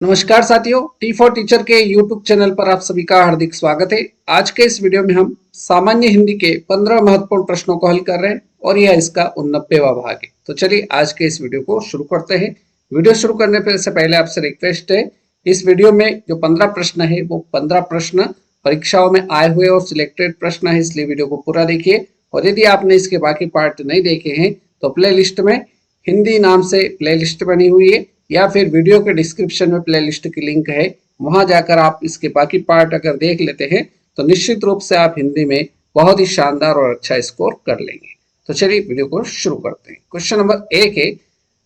नमस्कार साथियों, T for teacher के यूट्यूब चैनल पर आप सभी का हार्दिक स्वागत है। आज के इस वीडियो में हम सामान्य हिंदी के 15 महत्वपूर्ण प्रश्नों को हल कर रहे हैं और यह इसका 89वां भाग है। तो चलिए आज के इस वीडियो को शुरू करते हैं। वीडियो शुरू करने से पहले आपसे रिक्वेस्ट है, इस वीडियो में जो 15 प्रश्न है वो 15 प्रश्न परीक्षाओं में आए हुए और सिलेक्टेड प्रश्न है, इसलिए वीडियो को पूरा देखिए। और यदि आपने इसके बाकी पार्ट नहीं देखे हैं तो प्ले लिस्ट में हिंदी नाम से प्ले लिस्ट बनी हुई है या फिर वीडियो के डिस्क्रिप्शन में प्लेलिस्ट की लिंक है, वहां जाकर आप इसके बाकी पार्ट अगर देख लेते हैं तो निश्चित रूप से आप हिंदी में बहुत ही शानदार और अच्छा स्कोर कर लेंगे। तो चलिए वीडियो को शुरू करते हैं। क्वेश्चन नंबर एक है,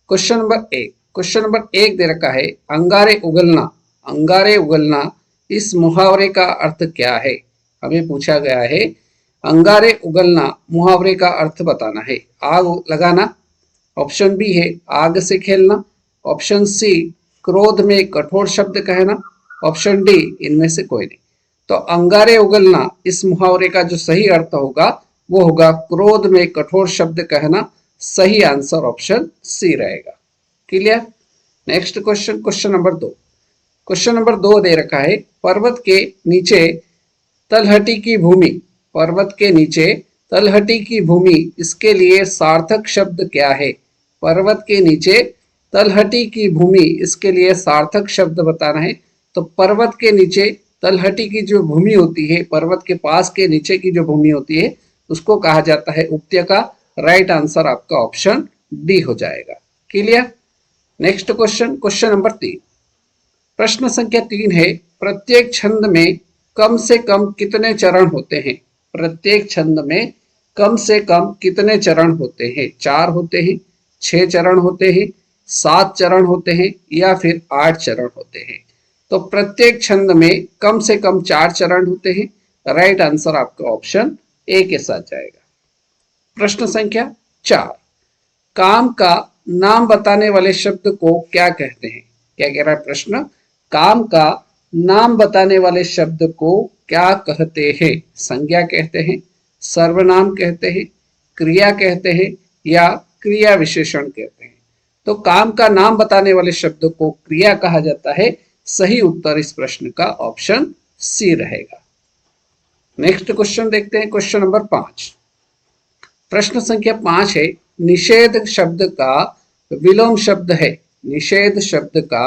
क्वेश्चन नंबर एक दे रखा है, अंगारे उगलना। अंगारे उगलना इस मुहावरे का अर्थ क्या है? हमें पूछा गया है अंगारे उगलना मुहावरे का अर्थ बताना है। आग लगाना, ऑप्शन बी है आग से खेलना, ऑप्शन सी क्रोध में कठोर शब्द कहना, ऑप्शन डी इनमें से कोई नहीं। तो अंगारे उगलना इस मुहावरे का जो सही अर्थ होगा वो होगा क्रोध में कठोर शब्द कहना। सही आंसर ऑप्शन सी रहेगा। Clear? Next question, question number दो दे रखा है, पर्वत के नीचे तलहटी की भूमि। पर्वत के नीचे तलहटी की भूमि, इसके लिए सार्थक शब्द क्या है? पर्वत के नीचे तलहटी की भूमि, इसके लिए सार्थक शब्द बताना है। तो पर्वत के नीचे तलहटी की जो भूमि होती है, पर्वत के पास के नीचे की जो भूमि होती है उसको कहा जाता है उपत्यका। राइट आंसर आपका ऑप्शन डी हो जाएगा। Clear? Next question, question number 3, प्रश्न संख्या 3 है, प्रत्येक छंद में कम से कम कितने चरण होते हैं? प्रत्येक छंद में कम से कम कितने चरण होते हैं? 4 होते हैं, 6 चरण होते हैं, 7 चरण होते हैं या फिर 8 चरण होते हैं? तो प्रत्येक छंद में कम से कम 4 चरण होते हैं। राइट आंसर आपका ऑप्शन ए के साथ जाएगा। प्रश्न संख्या 4, काम का नाम बताने वाले शब्द को क्या कहते हैं? क्या कह रहा है प्रश्न? काम का नाम बताने वाले शब्द को क्या कहते हैं? संज्ञा कहते हैं, सर्वनाम कहते हैं, क्रिया कहते हैं या क्रिया विशेषण कहते हैं? तो काम का नाम बताने वाले शब्द को क्रिया कहा जाता है। सही उत्तर इस प्रश्न का ऑप्शन सी रहेगा। नेक्स्ट क्वेश्चन देखते हैं, क्वेश्चन नंबर 5, प्रश्न संख्या 5 है, निषेध शब्द का विलोम शब्द है। निषेध शब्द का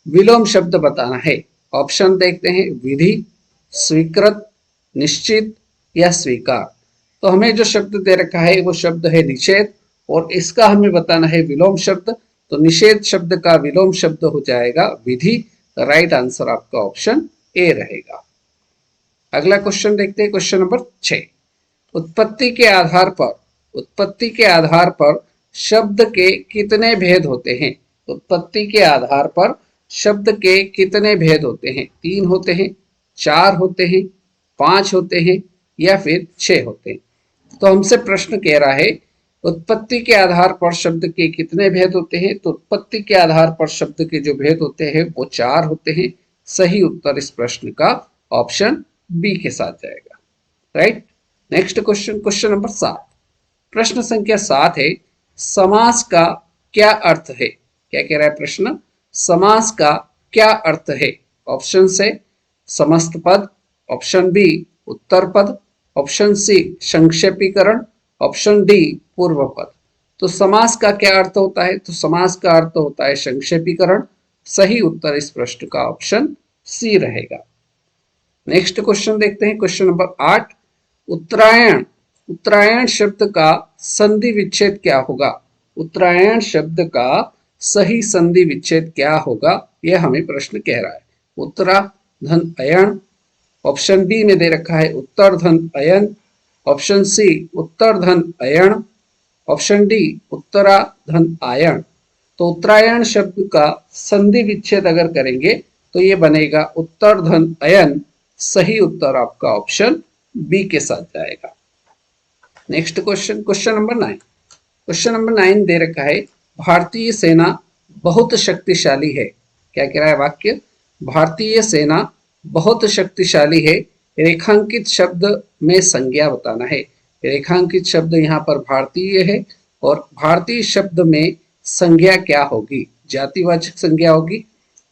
विलोम शब्द बताना है। ऑप्शन देखते हैं, विधि, स्वीकृत, निश्चित या स्वीकार। तो हमें जो शब्द दे रखा है वो शब्द है निषेध और इसका हमें बताना है विलोम शब्द। तो निषेध शब्द का विलोम शब्द हो जाएगा विधि। राइट आंसर आपका ऑप्शन ए रहेगा। अगला क्वेश्चन देखते हैं, क्वेश्चन नंबर 6, उत्पत्ति के आधार पर शब्द के कितने भेद होते हैं? उत्पत्ति के आधार पर शब्द के कितने भेद होते हैं? 3 होते हैं, 4 होते हैं, 5 होते हैं या फिर 6 होते हैं? तो हमसे प्रश्न कह रहा है उत्पत्ति के आधार पर शब्द के कितने भेद होते हैं? तो उत्पत्ति के आधार पर शब्द के जो भेद होते हैं वो 4 होते हैं। सही उत्तर इस प्रश्न का ऑप्शन बी के साथ जाएगा। Right? Next question, question number 7, प्रश्न संख्या 7 है, समास का क्या अर्थ है? क्या कह रहा है प्रश्न? समास का क्या अर्थ है? ऑप्शन से समस्त पद, ऑप्शन बी उत्तर पद, ऑप्शन सी संक्षेपीकरण, ऑप्शन डी पूर्व पद। तो समास का क्या अर्थ होता है? तो समास का अर्थ होता है संक्षेपीकरण। सही उत्तर इस प्रश्न का ऑप्शन सी रहेगा। नेक्स्ट क्वेश्चन देखते हैं, क्वेश्चन नंबर 8, उत्तरायण। उत्तरायण शब्द का संधि विच्छेद क्या होगा? उत्तरायण शब्द का सही संधि विच्छेद क्या होगा? यह हमें प्रश्न कह रहा है। उत्तरा धन अयन, ऑप्शन बी में दे रखा है उत्तर धन अयन, ऑप्शन सी उत्तर धन अयन, ऑप्शन डी उत्तरा धन आयन। तो उत्तरायण शब्द का संधि विच्छेद अगर करेंगे तो ये बनेगा उत्तर धन अयन। सही उत्तर आपका ऑप्शन बी के साथ जाएगा। Next question, question number 9, question number 9 दे रखा है, भारतीय सेना बहुत शक्तिशाली है। क्या कह रहा है वाक्य? भारतीय सेना बहुत शक्तिशाली है। रेखांकित शब्द में संज्ञा बताना है। रेखांकित शब्द यहाँ पर भारतीय है और भारतीय शब्द में संज्ञा क्या होगी? जातिवाचक संज्ञा होगी,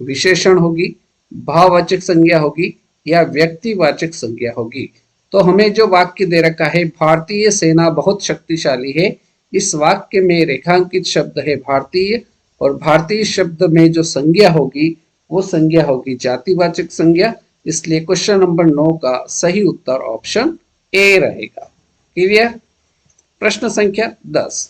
विशेषण होगी, भाववाचक संज्ञा होगी या व्यक्तिवाचक संज्ञा होगी। तो हमें जो वाक्य दे रखा है भारतीय सेना बहुत शक्तिशाली है, इस वाक्य में रेखांकित शब्द है भारतीय, और भारतीय शब्द में जो संज्ञा होगी वो संज्ञा होगी जातिवाचक संज्ञा। इसलिए क्वेश्चन नंबर 9 का सही उत्तर ऑप्शन ए रहेगा। क्लियर। प्रश्न संख्या 10।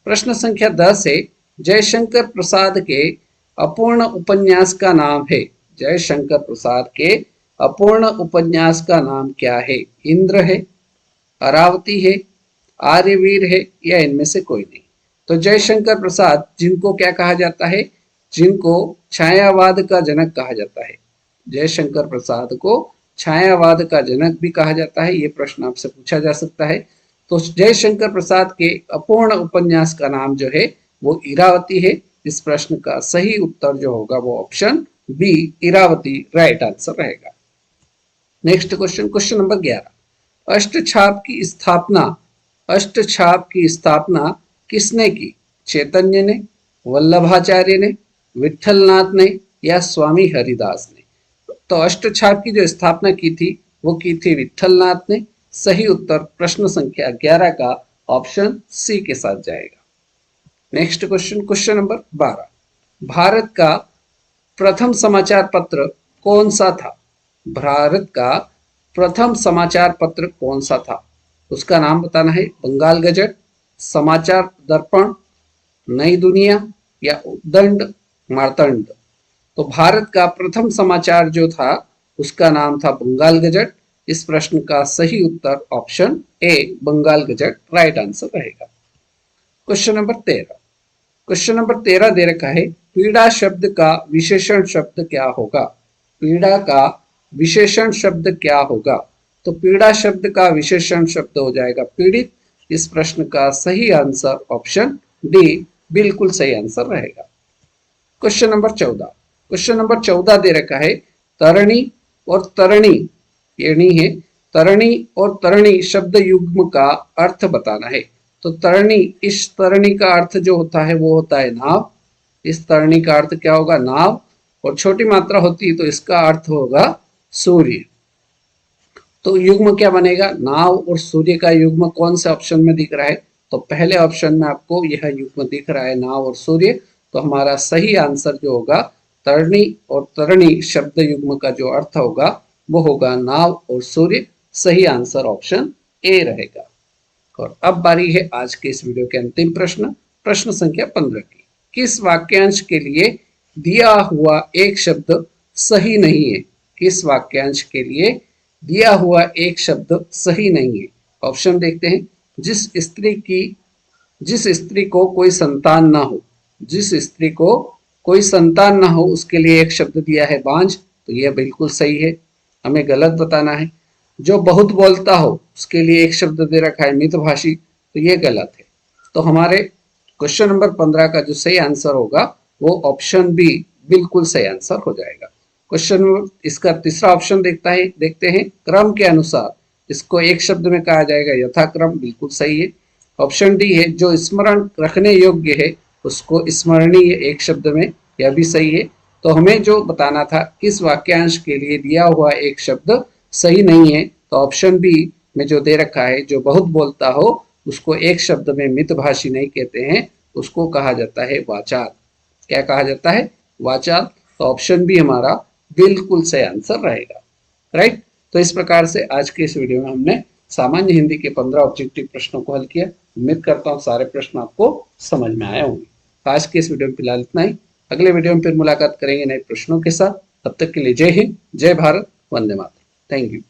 प्रश्न संख्या 10 है, जयशंकर प्रसाद के अपूर्ण उपन्यास का नाम है। जयशंकर प्रसाद के अपूर्ण उपन्यास का नाम क्या है? इंद्र है, अरावती है, आर्यवीर है या इनमें से कोई नहीं। तो जयशंकर प्रसाद जिनको क्या कहा जाता है? जिनको छायावाद का जनक कहा जाता है। जयशंकर प्रसाद को छायावाद का जनक भी कहा जाता है। ये प्रश्न आपसे पूछा जा सकता है। तो जयशंकर प्रसाद के अपूर्ण उपन्यास का नाम जो है वो इरावती है। इस प्रश्न का सही उत्तर जो होगा वो option B Iravati right answer रहेगा। Next question, question number 11। Ashtachhap की स्थापना, अष्टछाप की स्थापना किसने की? चैतन्य ने, वल्लभाचार्य ने, विठलनाथ ने या स्वामी हरिदास ने? तो अष्टछाप की जो स्थापना की थी वो की थी विठलनाथ ने। सही उत्तर प्रश्न संख्या 11 का ऑप्शन सी के साथ जाएगा। Next question, question number 12। Bharat का प्रथम समाचार पत्र कौन सा था? भारत का प्रथम समाचार पत्र कौन सा था? उसका नाम बताना है। बंगाल गजट, समाचार दर्पण, नई दुनिया या उद्दंड मार्तंड? तो भारत का प्रथम समाचार जो था उसका नाम था बंगाल गजट। इस प्रश्न का सही उत्तर option A Bengal gazette right answer रहेगा। Question number 13। क्वेश्चन नंबर 13 दे रखा है, पीड़ा शब्द का विशेषण शब्द क्या होगा? पीड़ा का विशेषण शब्द क्या होगा? तो पीड़ा शब्द का विशेषण शब्द हो जाएगा पीड़ित। इस प्रश्न का सही आंसर ऑप्शन डी बिल्कुल सही आंसर रहेगा। Question number 14। क्वेश्चन नंबर 14 दे रखा है, तरणी और तरणी, ये नहीं है, तरणी और तरणी शब्द युग्म का अर्थ बताना है। तो तरणी, इस तरणी का अर्थ जो होता है वो होता है नाव। इस तरणी का अर्थ क्या होगा? नाव। और छोटी मात्रा होती है तो इसका अर्थ होगा सूर्य। तो युग्म क्या बनेगा? नाव और सूर्य का युग्म कौन से ऑप्शन में दिख रहा है? तो पहले ऑप्शन में आपको यह युग्म दिख रहा है, नाव और सूर्य। तो हमारा सही आंसर जो होगा तरणी और तरणी शब्द युग्म का जो अर्थ होगा वो होगा नाव और सूर्य। सही आंसर ऑप्शन ए रहेगा। और अब बारी है आज के इस वीडियो के अंतिम प्रश्न, प्रश्न संख्या 15 की। किस वाक्यांश के लिए दिया हुआ एक शब्द सही नहीं है? किस वाक्यांश के लिए दिया हुआ एक शब्द सही नहीं है? ऑप्शन देखते हैं। जिस स्त्री को कोई संतान ना हो, जिस स्त्री को कोई संतान ना हो उसके लिए एक शब्द दिया है बांझ, तो यह बिल्कुल सही है, हमें गलत बताना है। जो बहुत बोलता हो उसके लिए एक शब्द दे रखा है मितभाषी, तो ये गलत है। तो हमारे क्वेश्चन नंबर 15 का जो सही आंसर होगा वो ऑप्शन बी बिल्कुल सही आंसर हो जाएगा। क्वेश्चन इसका तीसरा ऑप्शन देखते हैं, क्रम के अनुसार इसको एक शब्द में कहा जाएगा यथाक्रम, बिल्कुल सही है। ऑप्शन डी है, जो स्मरण रखने योग्य है उसको स्मरणीय एक शब्द में, यह भी सही है। तो हमें जो बताना था किस वाक्यांश के लिए दिया हुआ एक शब्द सही नहीं है, तो ऑप्शन बी में जो दे रखा है, जो बहुत बोलता हो उसको एक शब्द में मितभाषी नहीं कहते हैं, उसको कहा जाता है वाचाल। क्या कहा जाता है? वाचाल। तो ऑप्शन बी हमारा बिल्कुल सही आंसर रहेगा। राइट। तो इस प्रकार से आज के इस वीडियो में हमने सामान्य हिंदी के 15 ऑब्जेक्टिव प्रश्नों को हल किया। उम्मीद करता हूँ सारे प्रश्न आपको समझ में आए होंगे। आज के इस वीडियो में फिलहाल इतना ही। अगले वीडियो में फिर मुलाकात करेंगे नए प्रश्नों के साथ। तब तक के लिए जय हिंद, जय भारत, वंदे मातरम। Thank you.